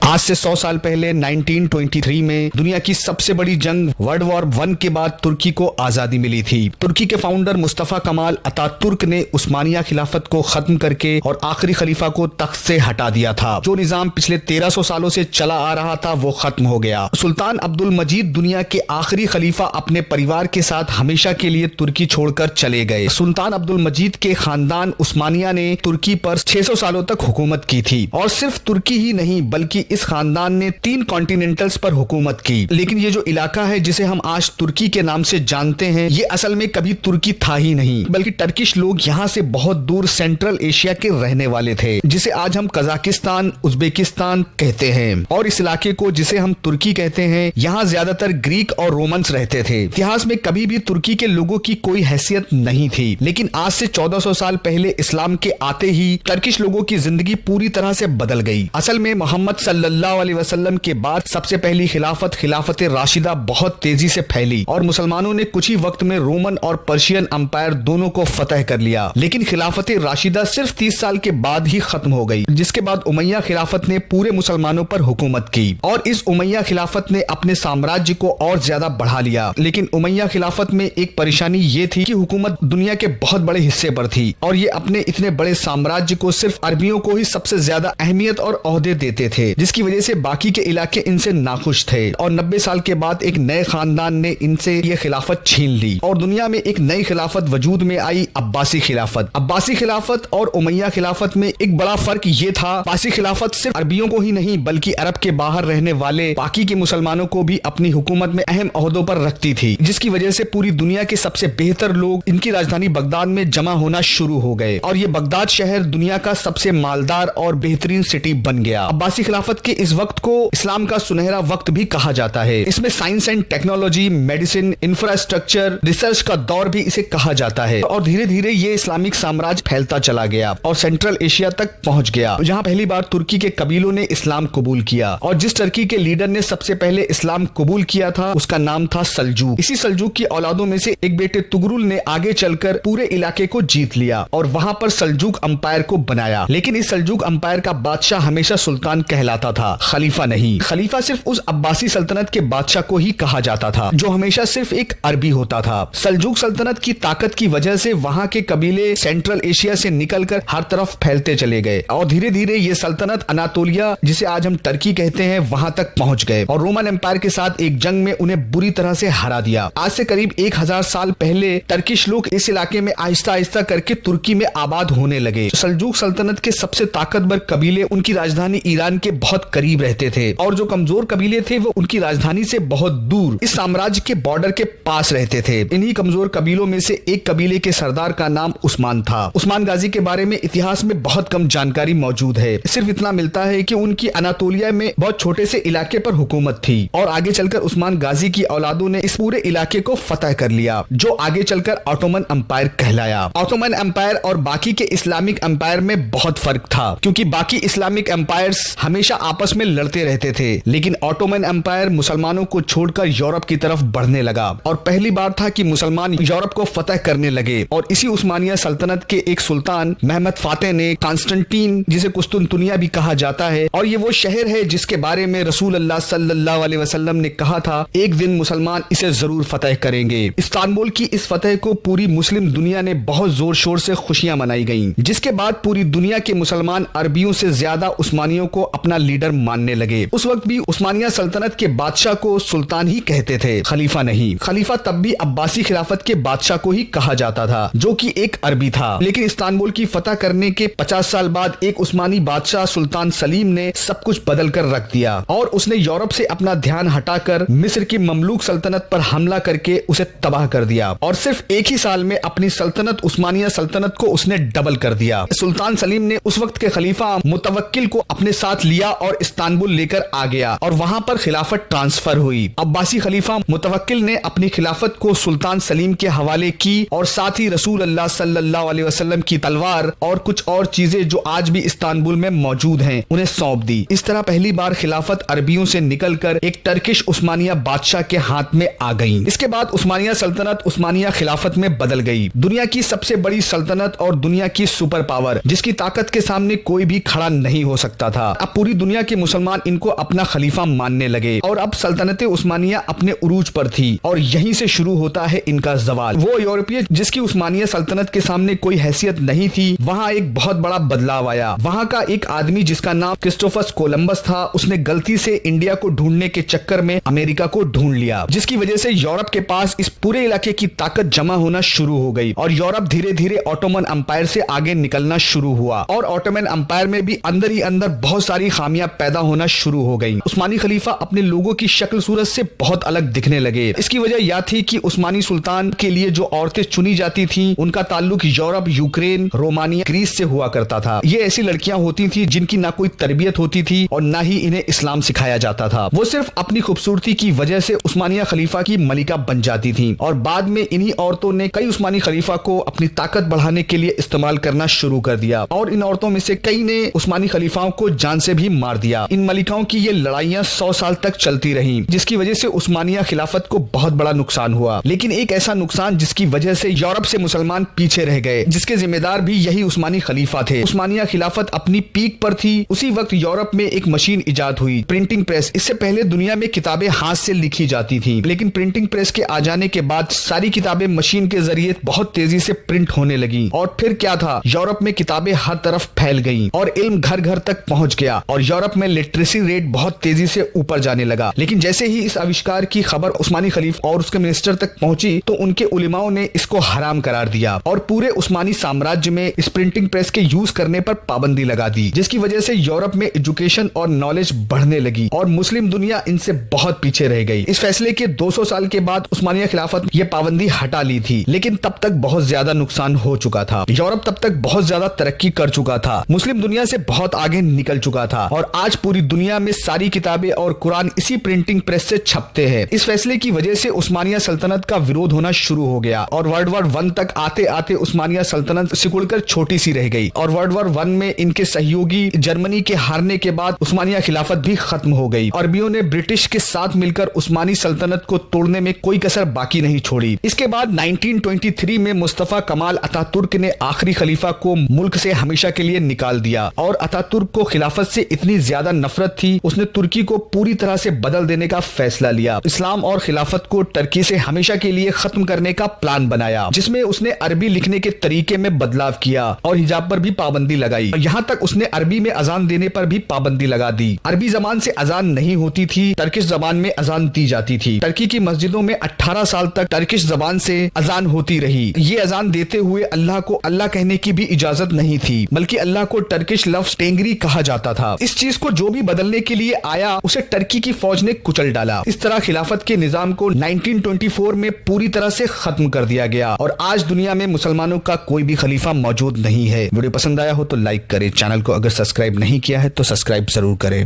आज से 100 साल पहले 1923 में दुनिया की सबसे बड़ी जंग वर्ल्ड वॉर 1 के बाद तुर्की को आजादी मिली थी। तुर्की के फाउंडर मुस्तफा कमाल अतातुर्क ने उस्मानिया खिलाफत को खत्म करके और आखिरी खलीफा को तख्त से हटा दिया था। जो निजाम पिछले 1300 सालों से चला आ रहा था वो खत्म हो गया। सुल्तान अब्दुल मजीद दुनिया के आखिरी खलीफा अपने परिवार के साथ हमेशा के लिए तुर्की छोड़कर चले गए। सुल्तान अब्दुल मजीद के खानदान उस्मानिया ने तुर्की पर 600 सालों तक हुकूमत की थी और सिर्फ तुर्की ही नहीं बल्कि इस खानदान ने 3 कॉन्टिनेंटल्स पर हुकूमत की। लेकिन ये जो इलाका है जिसे हम आज तुर्की के नाम से जानते हैं ये असल में कभी तुर्की था ही नहीं, बल्कि टर्किश लोग यहाँ से बहुत दूर सेंट्रल एशिया के रहने वाले थे, जिसे आज हम कजाकिस्तान उज्बेकिस्तान कहते हैं। और इस इलाके को जिसे हम तुर्की कहते हैं यहाँ ज्यादातर ग्रीक और रोमन्स रहते थे। इतिहास में कभी भी तुर्की के लोगों की कोई हैसियत नहीं थी, लेकिन आज से 1400 साल पहले इस्लाम के आते ही टर्किश लोगों की जिंदगी पूरी तरह से बदल गई। असल में मोहम्मद सल्लल्लाहु अलैहि वसल्लम के बाद सबसे पहली खिलाफत राशिदा बहुत तेजी से फैली और मुसलमानों ने कुछ ही वक्त में रोमन और पर्शियन अंपायर दोनों को फतह कर लिया। लेकिन खिलाफत राशिदा सिर्फ 30 साल के बाद ही खत्म हो गई, जिसके बाद उमैया खिलाफत ने पूरे मुसलमानों पर हुकूमत की और इस उमैया खिलाफत ने अपने साम्राज्य को और ज्यादा बढ़ा लिया। लेकिन उमैया खिलाफत में एक परेशानी ये थी कि हुकूमत दुनिया के बहुत बड़े हिस्से पर थी और ये अपने इतने बड़े साम्राज्य को सिर्फ अरबियों को ही सबसे ज्यादा अहमियत और ओहदे देते थे, जिसकी वजह से बाकी के इलाके इनसे नाखुश थे। और 90 साल के बाद एक नए खानदान ने इनसे ये खिलाफत छीन ली और दुनिया में एक नई खिलाफत वजूद में आई, अब्बासी खिलाफत। अब्बासी खिलाफत और उमैया खिलाफत में एक बड़ा फर्क ये था, अब्बासी खिलाफत सिर्फ अरबियों को ही नहीं बल्कि अरब के बाहर रहने वाले बाकी के मुसलमानों को भी अपनी हुकूमत में अहम ओहदों पर रखती थी, जिसकी वजह से पूरी दुनिया के सबसे बेहतर लोग इनकी राजधानी बगदाद में जमा होना शुरू हो गए और ये बगदाद शहर दुनिया का सबसे मालदार और बेहतरीन सिटी बन गया। अब्बासी खिलाफत के इस वक्त को इस्लाम का सुनहरा वक्त भी कहा जाता है। इसमें science and technology, medicine, infrastructure, research का दौर भी इसे कहा जाता है और धीरे धीरे ये इस्लामिक साम्राज्य फैलता चला गया और सेंट्रल एशिया तक पहुंच गया, जहां पहली बार तुर्की के कबीलों ने इस्लाम कबूल किया। और जिस टर्की के लीडर ने सबसे पहले इस्लाम कबूल किया था उसका नाम था सल्जूक। इसी सल्जूक की औलादों में से एक बेटे तुगरुल ने आगे चलकर पूरे इलाके को जीत लिया और वहां पर सल्जूक अंपायर को बनाया। लेकिन इस सल्जूक अंपायर का बादशाह हमेशा सुल्तान कहलाता था, खलीफा नहीं। खलीफा सिर्फ उस अब्बासी सल्तनत के बादशाह को ही कहा जाता था जो हमेशा सिर्फ एक अरबी होता था। सल्जूक सल्तनत की ताकत की वजह से वहां के कबीले सेंट्रल एशिया से निकलकर हर तरफ फैलते चले गए और धीरे धीरे ये सल्तनत अनातोलिया, जिसे आज हम टर्की कहते हैं, वहां तक पहुंच गए और रोमन एम्पायर के साथ एक जंग में उन्हें बुरी तरह से हरा दिया। आज से करीब 1000 साल पहले टर्किश लोग इस इलाके में आहिस्ता आहिस्ता करके तुर्की में आबाद होने लगे। सल्जूक सल्तनत के सबसे ताकतवर कबीले उनकी राजधानी ईरान के बहुत करीब रहते थे और जो कमजोर कबीले थे वो उनकी राजधानी से बहुत दूर इस साम्राज्य के बॉर्डर के पास रहते थे। इन्हीं कमजोर कबीलों में से एक कबीले के सरदार का नाम उस्मान था। उस्मान गाजी के बारे में इतिहास में बहुत कम जानकारी मौजूद है। सिर्फ इतना मिलता है कि उनकी अनातोलिया में बहुत छोटे से इलाके पर हुकूमत थी और आगे चलकर उस्मान गाजी की औलादों ने इस पूरे इलाके को फतह कर लिया, जो आगे चलकर ऑटोमन अंपायर कहलाया। ऑटोमन अंपायर और बाकी के इस्लामिक अंपायर में बहुत फर्क था, क्योंकि बाकी इस्लामिक अंपायर्स हमेशा आपस में लड़ते रहते थे, लेकिन ऑटोमन अंपायर मुसलमानों को छोड़कर यूरोप की तरफ बढ़ने लगा और पहली बार था कि मुसलमान यूरोप को फतह करने लगे। और इसी उस्मानिया सल्तनत के एक सुल्तान महमद फातेह ने कांस्टेंटीन, जिसे कुस्तुनतुनिया भी कहा जाता है, और ये वो शहर है जिसके बारे में रसूल अल्लाह सल्लल्लाहु अलैहि वसल्लम ने कहा था एक दिन मुसलमान इसे जरूर फतह करेंगे। इस्तांबुल की इस फतह को पूरी मुस्लिम दुनिया ने बहुत जोर शोर से खुशियां मनाई गईं, जिसके बाद पूरी दुनिया के मुसलमान अरबियों से ज्यादा उस्मानियों को अपना लीडर मानने लगे। उस वक्त भी उस्मानिया सल्तनत के बादशाह को सुल्तान ही कहते थे, खलीफा नहीं। खलीफा तब भी अब्बासी खिलाफत के बादशाह को ही कहा जाता था, जो कि एक अरबी था। लेकिन इस्तांबुल की फतह करने के 50 साल बाद एक उस्मानी बादशाह सुल्तान सलीम ने सब कुछ बदल कर रख दिया और उसने यूरोप से अपना ध्यान हटाकर मिस्र की ममलूक सल्तनत पर हमला करके उसे तबाह कर दिया और सिर्फ एक ही साल में अपनी सल्तनत उस्मानिया सल्तनत को उसने डबल कर दिया। सुल्तान सलीम ने उस वक्त के खलीफा मुतवक्किल को अपने साथ लिया और इस्तांबुल लेकर आ गया और वहां पर खिलाफत ट्रांसफर हुई। अब्बासी खलीफा मुतवक्किल ने अपनी खिलाफत को सुल्तान सलीम के हवाले की और साथ ही रसूल अल्लाह सल्लल्लाहु अलैहि वसल्लम की तलवार और कुछ और चीजें जो आज भी इस्तांबुल में मौजूद हैं उन्हें सौंप दी। इस तरह पहली बार खिलाफत अरबियों से निकलकर एक टर्किश उस्मानिया बादशाह के हाथ में आ गई। इसके बाद उस्मानिया सल्तनत उस्मानिया खिलाफत में बदल गई। दुनिया की सबसे बड़ी सल्तनत और दुनिया की सुपर पावर, जिसकी ताकत के सामने कोई भी खड़ा नहीं हो सकता था। अब पूरी दुनिया दुनिया के मुसलमान इनको अपना खलीफा मानने लगे और अब सल्तनत उस्मानिया अपने उरूज पर थी और यहीं से शुरू होता है इनका जवाल। वो यूरोपीय जिसकी उस्मानिया सल्तनत के सामने कोई हैसियत नहीं थी, वहाँ एक बहुत बड़ा बदलाव आया। वहाँ का एक आदमी जिसका नाम क्रिस्टोफर कोलंबस था, उसने गलती से इंडिया को ढूंढने के चक्कर में अमेरिका को ढूंढ लिया, जिसकी वजह से यूरोप के पास इस पूरे इलाके की ताकत जमा होना शुरू हो गई और यूरोप धीरे धीरे ऑटोमन अंपायर से आगे निकलना शुरू हुआ और ऑटोमन अंपायर में भी अंदर ही अंदर बहुत सारी खामियां पैदा होना शुरू हो गई। उस्मानी खलीफा अपने लोगों की शक्ल सूरत से बहुत अलग दिखने लगे। इसकी वजह यह थी कि उस्मानी सुल्तान के लिए जो औरतें चुनी जाती थीं, उनका ताल्लुक यूरोप, यूक्रेन, रोमानिया, ग्रीस से हुआ करता था। ये ऐसी लड़कियां होती थी जिनकी ना कोई तरबियत होती थी और ना ही इन्हें इस्लाम सिखाया जाता था। वो सिर्फ अपनी खूबसूरती की वजह से उस्मानिया खलीफा की मलिका बन जाती थी और बाद में इन्हीं औरतों ने कई उस्मानी खलीफा को अपनी ताकत बढ़ाने के लिए इस्तेमाल करना शुरू कर दिया और इन औरतों में से कई ने उस्मानी खलीफाओं को जान से भी मार दिया। इन मलिकाओं की ये लड़ाइयां 100 साल तक चलती रहीं, जिसकी वजह से उस्मानिया खिलाफत को बहुत बड़ा नुकसान हुआ। लेकिन एक ऐसा नुकसान जिसकी वजह से यूरोप से मुसलमान पीछे रह गए, जिसके जिम्मेदार भी यही उस्मानी खलीफा थे। उस्मानिया खिलाफत अपनी पीक पर थी। उसी वक्त यूरोप में एक मशीन इजाद हुई, प्रिंटिंग प्रेस। इससे पहले दुनिया में किताबें हाथ से लिखी जाती थी, लेकिन प्रिंटिंग प्रेस के आ जाने के बाद सारी किताबें मशीन के जरिए बहुत तेजी से प्रिंट होने लगी। और फिर क्या था, यूरोप में किताबें हर तरफ फैल गईं और इल्म घर घर तक पहुंच गया और यूरोप में लिटरेसी रेट बहुत तेजी से ऊपर जाने लगा। लेकिन जैसे ही इस आविष्कार की खबर उस्मानी खलीफा और उसके मिनिस्टर तक पहुंची तो उनके उलेमाओं ने इसको हराम करार दिया और पूरे उस्मानी साम्राज्य में इस प्रिंटिंग प्रेस के यूज करने पर पाबंदी लगा दी, जिसकी वजह से यूरोप में एजुकेशन और नॉलेज बढ़ने लगी और मुस्लिम दुनिया इनसे बहुत पीछे रह गई। इस फैसले के 200 साल के बाद उस्मानिया खिलाफत ये पाबंदी हटा ली थी, लेकिन तब तक बहुत ज्यादा नुकसान हो चुका था। यूरोप तब तक बहुत ज्यादा तरक्की कर चुका था, मुस्लिम दुनिया से बहुत आगे निकल चुका था और आज पूरी दुनिया में सारी किताबें और कुरान इसी प्रिंटिंग प्रेस से छपते हैं। इस फैसले की वजह से उस्मानिया सल्तनत का विरोध होना शुरू हो गया और वर्ल्ड वॉर 1 तक आते आते उस्मानिया सल्तनत सिकुड़कर छोटी सी रह गई और वर्ल्ड वॉर 1 में इनके सहयोगी जर्मनी के हारने के बाद उस्मानिया खिलाफत भी खत्म हो गई। अरबियों ने ब्रिटिश के साथ मिलकर उस्मानी सल्तनत को तोड़ने में कोई कसर बाकी नहीं छोड़ी। इसके बाद 1923 में मुस्तफा कमाल अतातुर्क ने आखिरी खलीफा को मुल्क से हमेशा के लिए निकाल दिया और अतातुर्क को खिलाफत से इतनी ज्यादा नफरत थी, उसने तुर्की को पूरी तरह से बदल देने का फैसला लिया। इस्लाम और खिलाफत को टर्की से हमेशा के लिए खत्म करने का प्लान बनाया, जिसमें उसने अरबी लिखने के तरीके में बदलाव किया और हिजाब पर भी पाबंदी लगाई। यहाँ तक उसने अरबी में अजान देने पर भी पाबंदी लगा दी। अरबी जबान से अजान नहीं होती थी, टर्किश जबान में अजान दी जाती थी। टर्की की मस्जिदों में 18 साल तक टर्किश जबान से अजान होती रही। ये अजान देते हुए अल्लाह को अल्लाह कहने की भी इजाजत नहीं थी, बल्कि अल्लाह को टर्किश लफ्ज टेंगरी कहा जाता था। इस चीज को जो भी बदलने के लिए आया उसे टर्की की फौज ने कुचल डाला। इस तरह खिलाफत के निजाम को 1924 में पूरी तरह से खत्म कर दिया गया और आज दुनिया में मुसलमानों का कोई भी खलीफा मौजूद नहीं है। वीडियो पसंद आया हो तो लाइक करें, चैनल को अगर सब्सक्राइब नहीं किया है तो सब्सक्राइब जरूर करें।